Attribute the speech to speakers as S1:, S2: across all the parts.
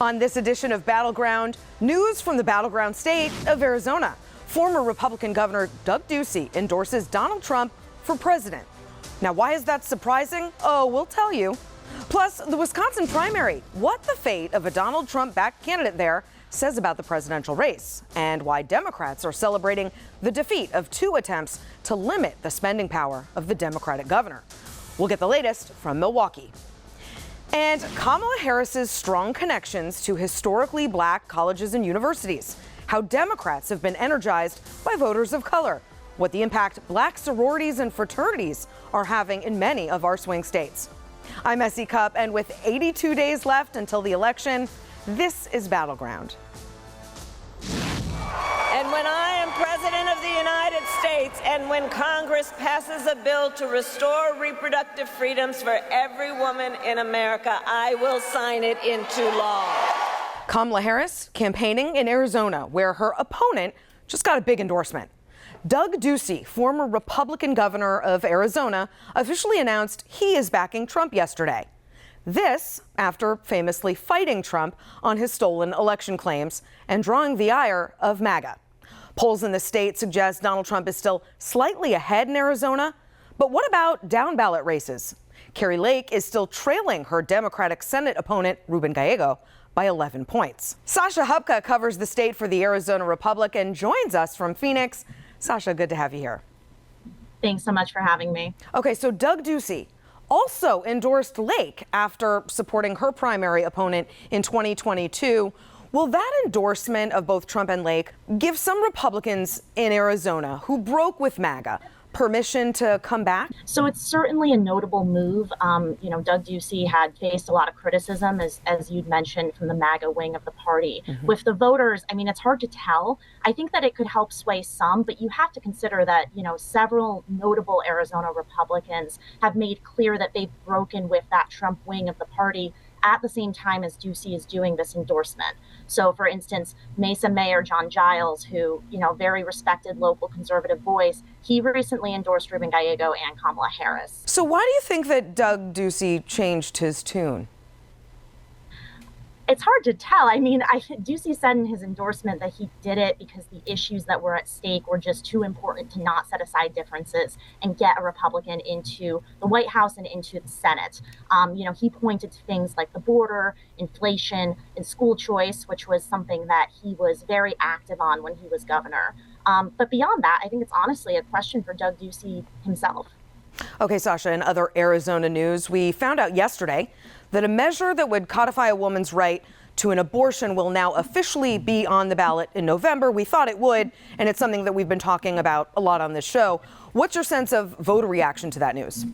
S1: On this edition of Battleground, news from the battleground state of Arizona. Former Republican Governor Doug Ducey endorses Donald Trump for president. Now, why is that surprising? Oh, we'll tell you. Plus, the Wisconsin primary, what the fate of a Donald Trump-backed candidate there says about the presidential race, and why Democrats are celebrating the defeat of two attempts to limit the spending power of the Democratic governor. We'll get the latest from Milwaukee. And Kamala Harris's strong connections to historically black colleges and universities. How Democrats have been energized by voters of color. What the impact black sororities and fraternities are having in many of our swing states. I'm S.E. Cupp, and with 82 days left until the election, this is Battleground.
S2: And when I am President of the United States, and when Congress passes a bill to restore reproductive freedoms for every woman in America, I will sign it into law.
S1: Kamala Harris campaigning in Arizona, where her opponent just got a big endorsement. Doug Ducey, former Republican governor of Arizona, officially announced he is backing Trump yesterday. This after famously fighting Trump on his stolen election claims and drawing the ire of MAGA. Polls in the state suggest Donald Trump is still slightly ahead in Arizona. But what about down ballot races? Kari Lake is still trailing her Democratic Senate opponent, Ruben Gallego, by 11 points. Sasha Hupka covers the state for the Arizona Republic and joins us from Phoenix. Sasha, good to have you here.
S3: Thanks so much for having me.
S1: Okay, so Doug Ducey also endorsed Lake after supporting her primary opponent in 2022. Will that endorsement of both Trump and Lake give some Republicans in Arizona who broke with MAGA permission to come back?
S3: So it's certainly a notable move. Doug Ducey had faced a lot of criticism, as you'd mentioned, from the MAGA wing of the party. Mm-hmm. With the voters, it's hard to tell. I think that it could help sway some, but you have to consider that, several notable Arizona Republicans have made clear that they've broken with that Trump wing of the party at the same time as Ducey is doing this endorsement. So, for instance, Mesa Mayor John Giles, who, very respected local conservative voice, he recently endorsed Ruben Gallego and Kamala Harris.
S1: So why do you think that Doug Ducey changed his tune?
S3: It's hard to tell. Ducey said in his endorsement that he did it because the issues that were at stake were just too important to not set aside differences and get a Republican into the White House and into the Senate. He pointed to things like the border, inflation, and school choice, which was something that he was very active on when he was governor. But beyond that, I think it's honestly a question for Doug Ducey himself.
S1: Okay, Sasha, in other Arizona news, we found out yesterday that a measure that would codify a woman's right to an abortion will now officially be on the ballot in November. We thought it would, and it's something that we've been talking about a lot on this show. What's your sense of voter reaction to that news?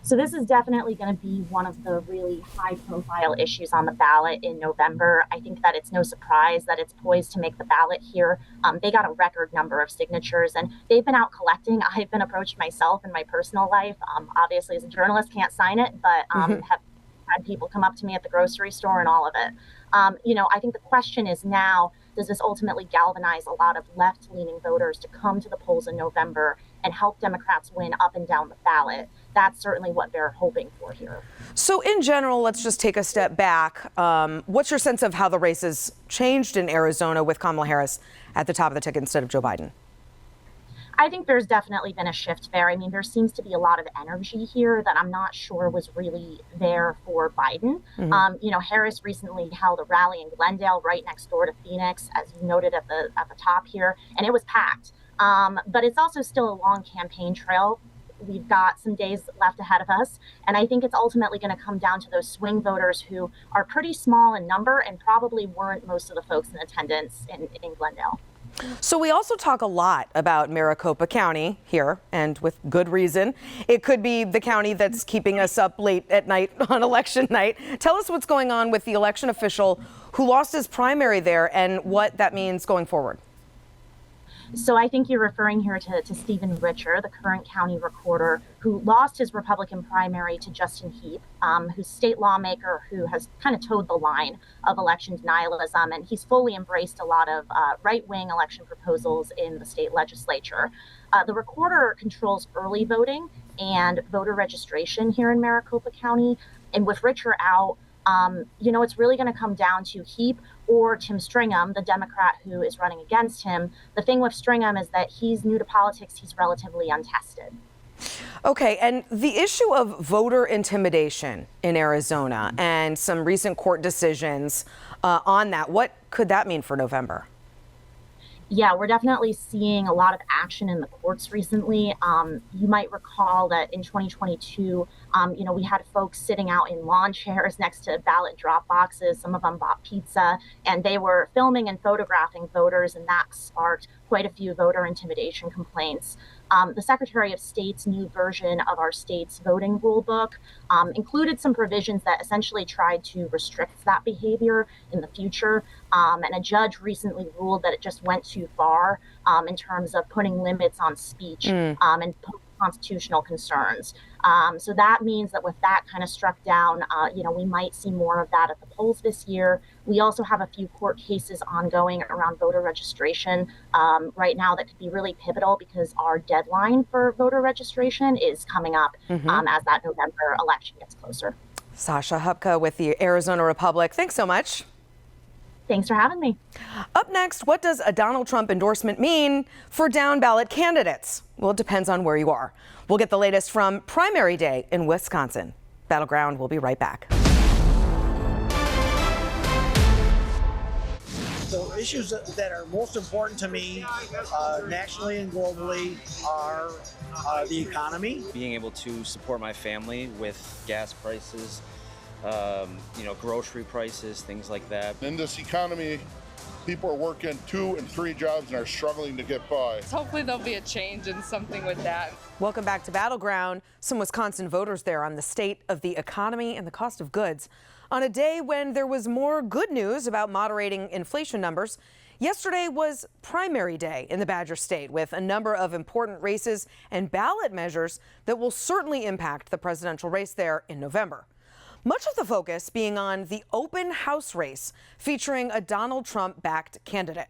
S3: So this is definitely going to be one of the really high-profile issues on the ballot in November. I think that it's no surprise that it's poised to make the ballot here. They got a record number of signatures, and they've been out collecting. I've been approached myself in my personal life. Obviously, as a journalist, can't sign it, but have had people come up to me at the grocery store and all of it. I think the question is now, does this ultimately galvanize a lot of left-leaning voters to come to the polls in November and help Democrats win up and down the ballot? That's certainly what they're hoping for here.
S1: So in general, let's just take a step back. What's your sense of how the race has changed in Arizona with Kamala Harris at the top of the ticket instead of Joe Biden?
S3: I think there's definitely been a shift there. There seems to be a lot of energy here that I'm not sure was really there for Biden. Mm-hmm. Harris recently held a rally in Glendale right next door to Phoenix, as you noted at the top here, and it was packed. But it's also still a long campaign trail. We've got some days left ahead of us, and I think it's ultimately going to come down to those swing voters who are pretty small in number and probably weren't most of the folks in attendance in Glendale.
S1: So we also talk a lot about Maricopa County here, and with good reason. It could be the county that's keeping us up late at night on election night. Tell us what's going on with the election official who lost his primary there and what that means going forward.
S3: So I think you're referring here to Stephen Richer, the current county recorder, who lost his Republican primary to Justin Heap, who's a state lawmaker who has kind of towed the line of election denialism, and he's fully embraced a lot of right-wing election proposals in the state legislature. The recorder controls early voting and voter registration here in Maricopa County, and with Richer out, It's really going to come down to Heap or Tim Stringham, the Democrat who is running against him. The thing with Stringham is that he's new to politics. He's relatively untested.
S1: Okay, and the issue of voter intimidation in Arizona and some recent court decisions on that, what could that mean for November?
S3: Yeah, we're definitely seeing a lot of action in the courts recently. You might recall that in 2022, we had folks sitting out in lawn chairs next to ballot drop boxes. Some of them bought pizza, and they were filming and photographing voters, and that sparked quite a few voter intimidation complaints. The Secretary of State's new version of our state's voting rule book included some provisions that essentially tried to restrict that behavior in the future. And a judge recently ruled that it just went too far in terms of putting limits on speech and constitutional concerns. So that means that with that kind of struck down, we might see more of that at the polls this year. We also have a few court cases ongoing around voter registration right now that could be really pivotal because our deadline for voter registration is coming up as that November election gets closer.
S1: Sasha Hupka with the Arizona Republic. Thanks so much.
S3: Thanks for having me.
S1: Up next, what does a Donald Trump endorsement mean for down ballot candidates? Well, it depends on where you are. We'll get the latest from primary day in Wisconsin. Battleground will be right back.
S4: The issues that are most important to me nationally and globally are the economy.
S5: Being able to support my family with gas prices, grocery prices, things like that.
S6: In this economy, people are working 2 and 3 jobs and are struggling to get by.
S7: Hopefully there'll be a change in something with that.
S1: Welcome back to Battleground. Some Wisconsin voters there on the state of the economy and the cost of goods. On a day when there was more good news about moderating inflation numbers, yesterday was primary day in the Badger State with a number of important races and ballot measures that will certainly impact the presidential race there in November. Much of the focus being on the open house race featuring a Donald Trump-backed candidate.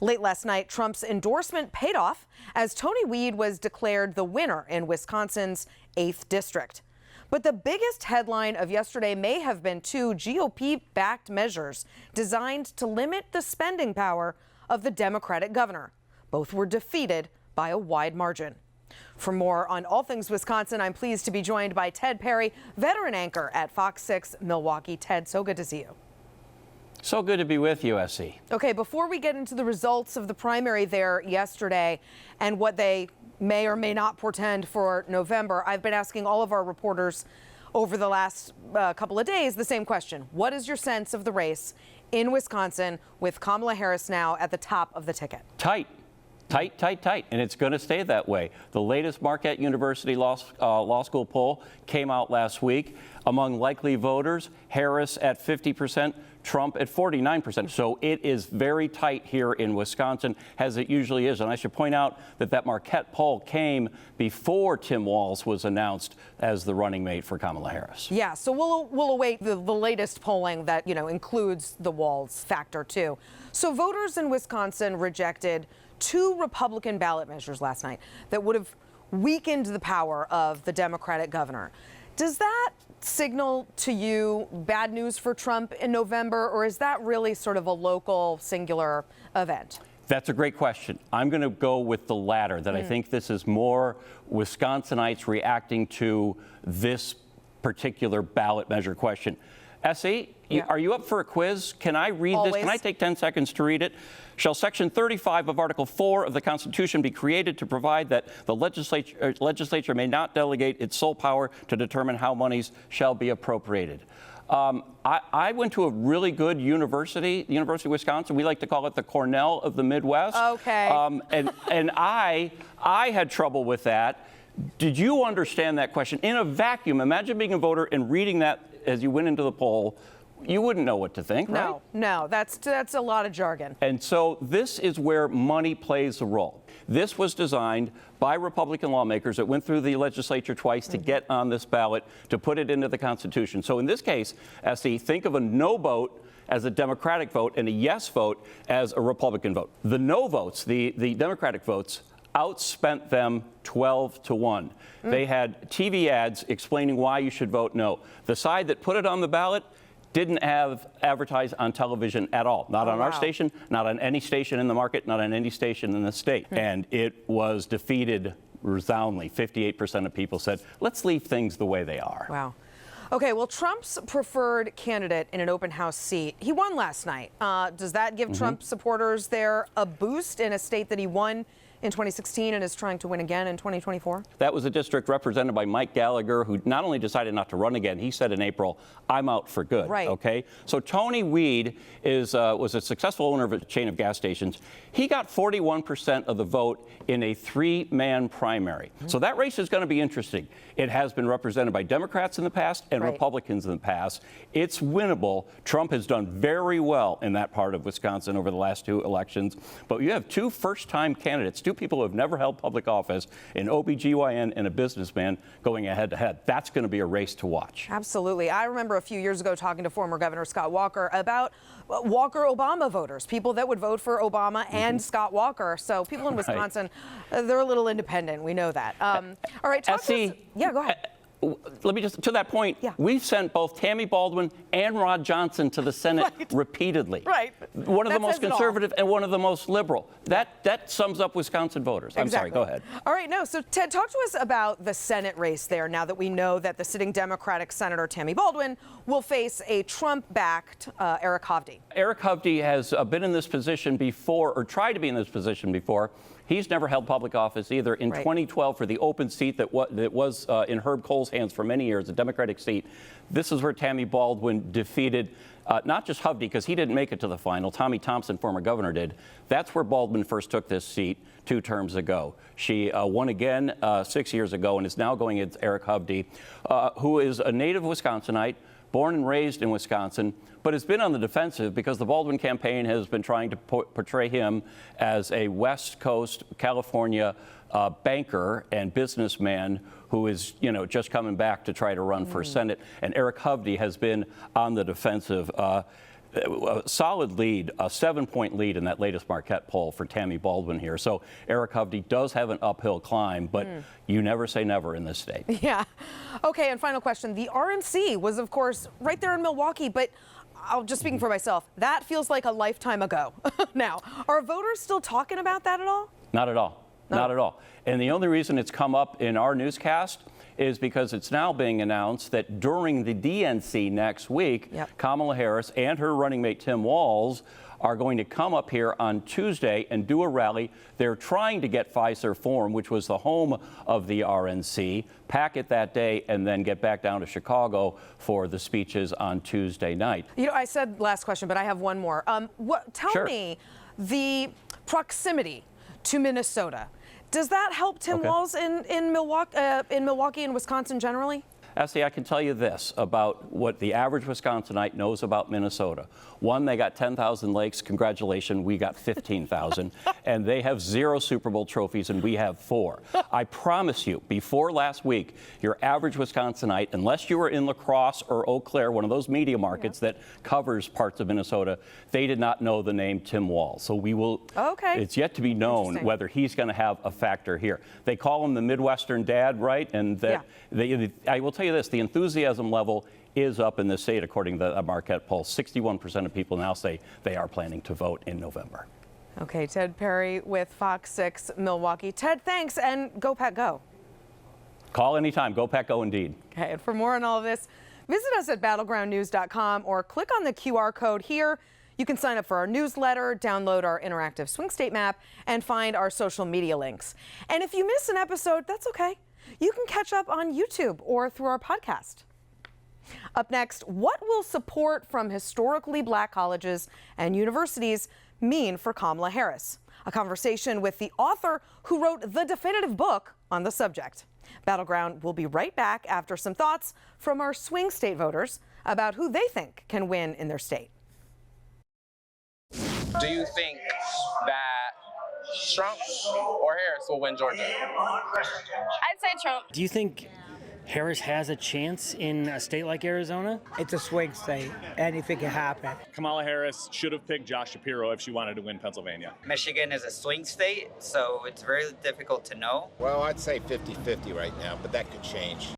S1: Late last night, Trump's endorsement paid off as Tony Weed was declared the winner in Wisconsin's 8th district. But the biggest headline of yesterday may have been 2 GOP-backed measures designed to limit the spending power of the Democratic governor. Both were defeated by a wide margin. For more on all things Wisconsin, I'm pleased to be joined by Ted Perry, veteran anchor at Fox 6 Milwaukee. Ted, so good to see you.
S8: So good to be with you, S.E.
S1: Okay, before we get into the results of the primary there yesterday and what they may or may not portend for November, I've been asking all of our reporters over the last couple of days the same question. What is your sense of the race in Wisconsin with Kamala Harris now at the top of the ticket?
S8: Tight. And it's going to stay that way. The latest Marquette University Law School poll came out last week. Among likely voters, Harris at 50%, Trump at 49%. So it is very tight here in Wisconsin, as it usually is. And I should point out that Marquette poll came before Tim Walz was announced as the running mate for Kamala Harris.
S1: Yeah, so we'll await the latest polling that, includes the Walz factor, too. So voters in Wisconsin rejected 2 Republican ballot measures last night that would have weakened the power of the Democratic governor. Does that signal to you bad news for Trump in November, or is that really sort of a local, singular event?
S8: That's a great question. I'm going to go with the latter, that I think this is more Wisconsinites reacting to this particular ballot measure question. S.E., are you up for a quiz? Can I read
S1: Always.
S8: this? Can I take 10 seconds to read it? Shall Section 35 of Article 4 of the Constitution be created to provide that the legislature may not delegate its sole power to determine how monies shall be appropriated? I went to a really good university, the University of Wisconsin. We like to call it the Cornell of the Midwest.
S1: Okay.
S8: And I had trouble with that. Did you understand that question? In a vacuum, imagine being a voter and reading that as you went into the poll. You wouldn't know what to think, right?
S1: No, that's a lot of jargon.
S8: And so this is where money plays a role. This was designed by Republican lawmakers that went through the legislature twice to get on this ballot, to put it into the Constitution. So in this case, S.E., think of a no vote as a Democratic vote and a yes vote as a Republican vote. The no votes, the Democratic votes, outspent them 12-1. They had TV ads explaining why you should vote no. The side that put it on the ballot didn't have advertised on television at all. Not on our station, not on any station in the market, not on any station in the state. And it was defeated resoundingly. 58% of people said, let's leave things the way they are.
S1: Wow. Okay, well, Trump's preferred candidate in an open house seat, he won last night. Does that give Trump supporters there a boost in a state that he won in 2016 and is trying to win again in 2024?
S8: That was a district represented by Mike Gallagher, who not only decided not to run again, he said in April, I'm out for good.
S1: Right.
S8: Okay. So Tony Weed was a successful owner of a chain of gas stations. He got 41% of the vote in a 3-man primary. So that race is going to be interesting. It has been represented by Democrats in the past and Republicans in the past. It's winnable. Trump has done very well in that part of Wisconsin over the last 2 elections. But you have 2 first-time candidates, 2 people who have never held public office, an OBGYN and a businessman going head-to-head. That's going to be a race to watch.
S1: Absolutely. I remember a few years ago talking to former Governor Scott Walker about Walker-Obama voters, people that would vote for Obama and Scott Walker. So people in Wisconsin, they're a little independent. We know that. All right, talk to us. Yeah, go ahead.
S8: Let me just, to that point, we've sent both Tammy Baldwin and Rod Johnson to the Senate repeatedly. One of the most conservative and one of the most liberal. That sums up Wisconsin voters. I'm sorry, go ahead.
S1: All right, so Ted, talk to us about the Senate race there now that we know that the sitting Democratic Senator Tammy Baldwin will face a Trump-backed Eric Hovde. Eric Hovde has been in this position before, or tried to be in this position before. He's never held public office either. In 2012, for the open seat that was in Herb Kohl's hands for many years, a Democratic seat, this is where Tammy Baldwin defeated not just Hovde, because he didn't make it to the final. Tommy Thompson, former governor, did. That's where Baldwin first took this seat 2 terms ago. She won again 6 years ago and is now going against Eric Hovde, who is a native Wisconsinite, born and raised in Wisconsin, but has been on the defensive because the Baldwin campaign has been trying to portray him as a West Coast California banker and businessman who is, just coming back to try to run for Senate. And Eric Hovde has been on the defensive. A solid lead, a 7-point lead in that latest Marquette poll for Tammy Baldwin here. So Eric Hovde does have an uphill climb, but you never say never in this state. Yeah. Okay, and final question. The RNC was, of course, right there in Milwaukee, but I'll just speaking for myself, that feels like a lifetime ago. Now, are voters still talking about that at all? Not at all. Not at all. And the only reason it's come up in our newscast is because it's now being announced that during the DNC next week, Kamala Harris and her running mate Tim Walz are going to come up here on Tuesday and do a rally. They're trying to get Pfizer Forum, which was the home of the RNC, pack it that day, and then get back down to Chicago for the speeches on Tuesday night. I said last question, but I have one more. Tell me the proximity to Minnesota. Does that help Tim Walz in Milwaukee and Wisconsin generally? S.E., I can tell you this about what the average Wisconsinite knows about Minnesota. One, they got 10,000 lakes. Congratulations, we got 15,000. And they have 0 Super Bowl trophies, and we have 4. I promise you, before last week, your average Wisconsinite, unless you were in La Crosse or Eau Claire, one of those media markets that covers parts of Minnesota, they did not know the name Tim Walz. So we will, it's yet to be known whether he's going to have a factor here. They call him the Midwestern dad, right? And that I will tell you this, the enthusiasm level is up in the state, according to the Marquette poll. 61% of people now say they are planning to vote in November. Okay, Ted Perry with Fox 6 Milwaukee. Ted, thanks, and go Pack Go. Call anytime. Go Pack Go, indeed. Okay, and for more on all of this, visit us at battlegroundnews.com or click on the QR code here. You can sign up for our newsletter, download our interactive swing state map, and find our social media links. And if you miss an episode, that's okay. You can catch up on YouTube or through our podcast. Up next, what will support from historically black colleges and universities mean for Kamala Harris? A conversation with the author who wrote the definitive book on the subject. Battleground will be right back after some thoughts from our swing state voters about who they think can win in their state.
S9: Do you think that Trump or Harris will win Georgia?
S10: I'd say Trump.
S11: Do you think Harris has a chance in a state like Arizona?
S12: It's a swing state. Anything can happen.
S13: Kamala Harris should have picked Josh Shapiro if she wanted to win Pennsylvania.
S14: Michigan is a swing state, so it's very difficult to know.
S15: Well, I'd say 50-50 right now, but that could change.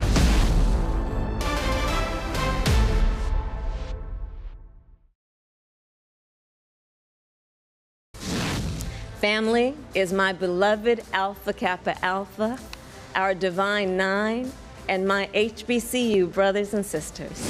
S2: Family is my beloved Alpha Kappa Alpha, our Divine Nine, and my HBCU brothers and sisters.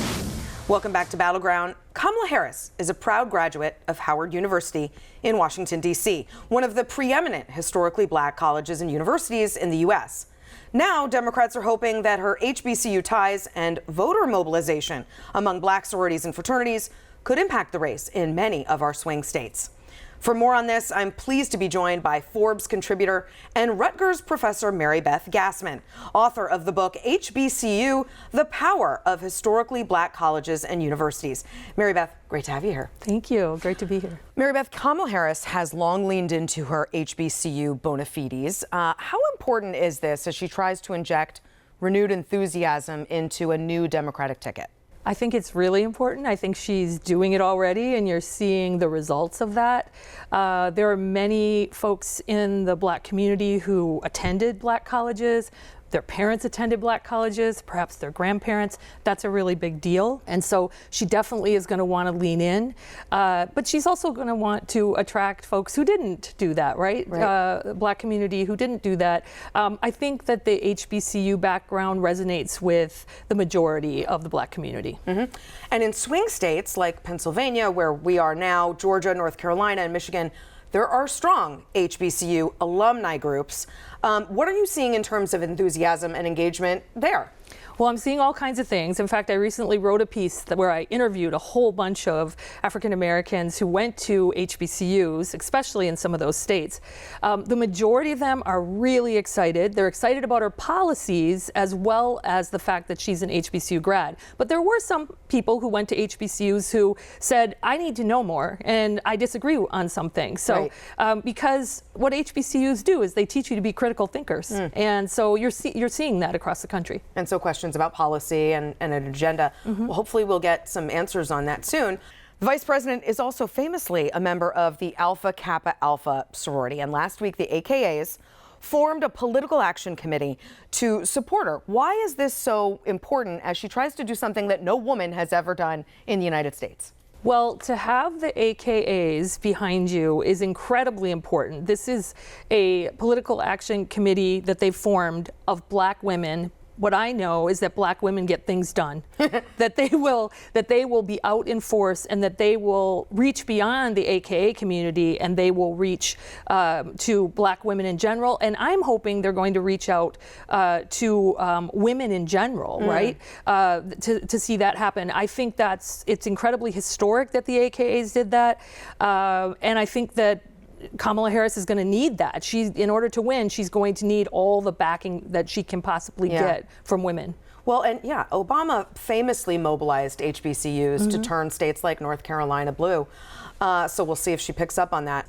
S1: Welcome back to Battleground. Kamala Harris is a proud graduate of Howard University in Washington, D.C., one of the preeminent historically black colleges and universities in the U.S. Now, Democrats are hoping that her HBCU ties and voter mobilization among black sororities and fraternities could impact the race in many of our swing states. For more on this, I'm pleased to be joined by Forbes contributor and Rutgers professor Marybeth Gasman, author of the book HBCU, The Power of Historically Black Colleges and Universities. Marybeth, great to have you here.
S16: Thank you. Great to be here.
S1: Marybeth, Kamala Harris has long leaned into her HBCU bona fides. How important is this as she tries to inject renewed enthusiasm into a new Democratic ticket?
S16: I think it's really important. I think she's doing it already, and you're seeing the results of that. There are many folks in the black community who attended black colleges. Their parents attended black colleges, perhaps their grandparents. That's a really big deal. And so she definitely is going to want to lean in. But she's also going to want to attract folks who didn't do that, right? Black community who didn't do that. I think that the HBCU background resonates with the majority of the black community.
S1: Mm-hmm. And in swing states like Pennsylvania, where we are now, Georgia, North Carolina, and Michigan, there are strong HBCU alumni groups. What are you seeing in terms of enthusiasm and engagement there?
S16: Well, I'm seeing all kinds of things. In fact, I recently wrote a piece where I interviewed a whole bunch of African Americans who went to HBCUs, especially in some of those states. The majority of them are really excited. They're excited about her policies as well as the fact that she's an HBCU grad. But there were some people who went to HBCUs who said, I need to know more, and I disagree on some things. So, because what HBCUs do is they teach you to be critical thinkers. And so you're seeing that across the country.
S1: And so questions about policy and an agenda. Well, hopefully we'll get some answers on that soon. The vice president is also famously a member of the Alpha Kappa Alpha sorority. And last week, the AKAs formed a political action committee to support her. Why is this so important as she tries to do something that no woman has ever done in the United States?
S16: Well, to have the AKAs behind you is incredibly important. This is a political action committee that they formed of black women. What I know is that black women get things done, that they will be out in force, and that they will reach beyond the AKA community, and they will reach to black women in general. And I'm hoping they're going to reach out to women in general, right? To see that happen. I think it's incredibly historic that the AKAs did that, and I think that Kamala Harris is going to need that. In order to win, she's going to need all the backing that she can possibly get from women.
S1: Well, and Obama famously mobilized HBCUs to turn states like North Carolina blue. So we'll see if she picks up on that.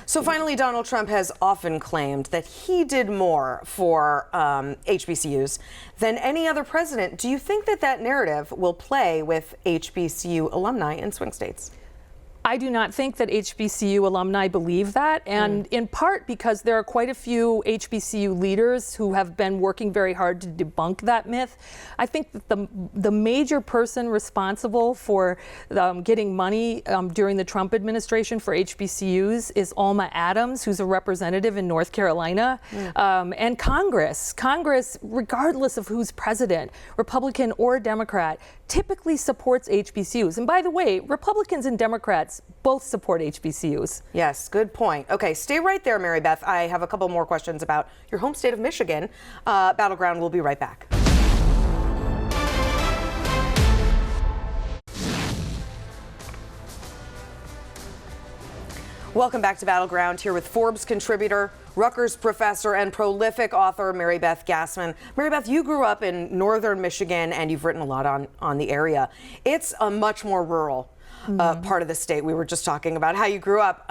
S1: So finally, Donald Trump has often claimed that he did more for HBCUs than any other president. Do you think that narrative will play with HBCU alumni in swing states?
S16: I do not think that HBCU alumni believe that, and in part because there are quite a few HBCU leaders who have been working very hard to debunk that myth. I think that the major person responsible for getting money during the Trump administration for HBCUs is Alma Adams, who's a representative in North Carolina, and Congress. Congress, regardless of who's president, Republican or Democrat, typically supports HBCUs. And by the way, Republicans and Democrats both support HBCUs.
S1: Yes, good point. Okay, stay right there, Marybeth. I have a couple more questions about your home state of Michigan. Battleground, we'll be right back. Welcome back to Battleground, here with Forbes contributor, Rutgers professor, and prolific author Marybeth Gasman. Marybeth, you grew up in northern Michigan, and you've written a lot on the area. It's a much more rural part of the state. We were just talking about how you grew up.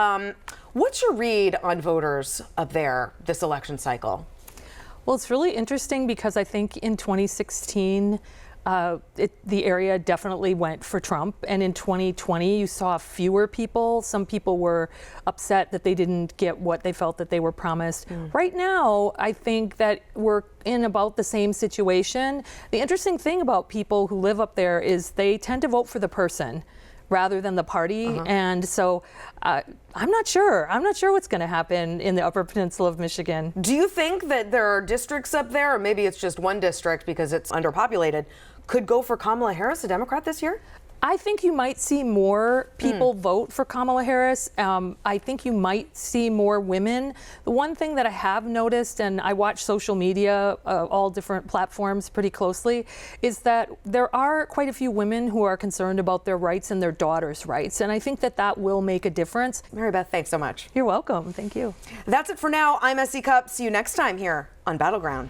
S1: What's your read on voters up there this election cycle?
S16: Well, it's really interesting because I think in 2016, the area definitely went for Trump, and in 2020 you saw fewer people. Some people were upset that they didn't get what they felt that they were promised. Right now, I think that we're in about the same situation. The interesting thing about people who live up there is they tend to vote for the person rather than the party. And so I'm not sure. I'm not sure what's going to happen in the Upper Peninsula of Michigan.
S1: Do you think that there are districts up there, or maybe it's just one district because it's underpopulated, could go for Kamala Harris, a Democrat, this year?
S16: I think you might see more people vote for Kamala Harris. I think you might see more women. The one thing that I have noticed, and I watch social media, all different platforms pretty closely, is that there are quite a few women who are concerned about their rights and their daughters' rights. And I think that that will make a difference.
S1: Marybeth, thanks so much.
S16: You're welcome. Thank you.
S1: That's it for now. I'm S.E. Cupp. See you next time here on Battleground.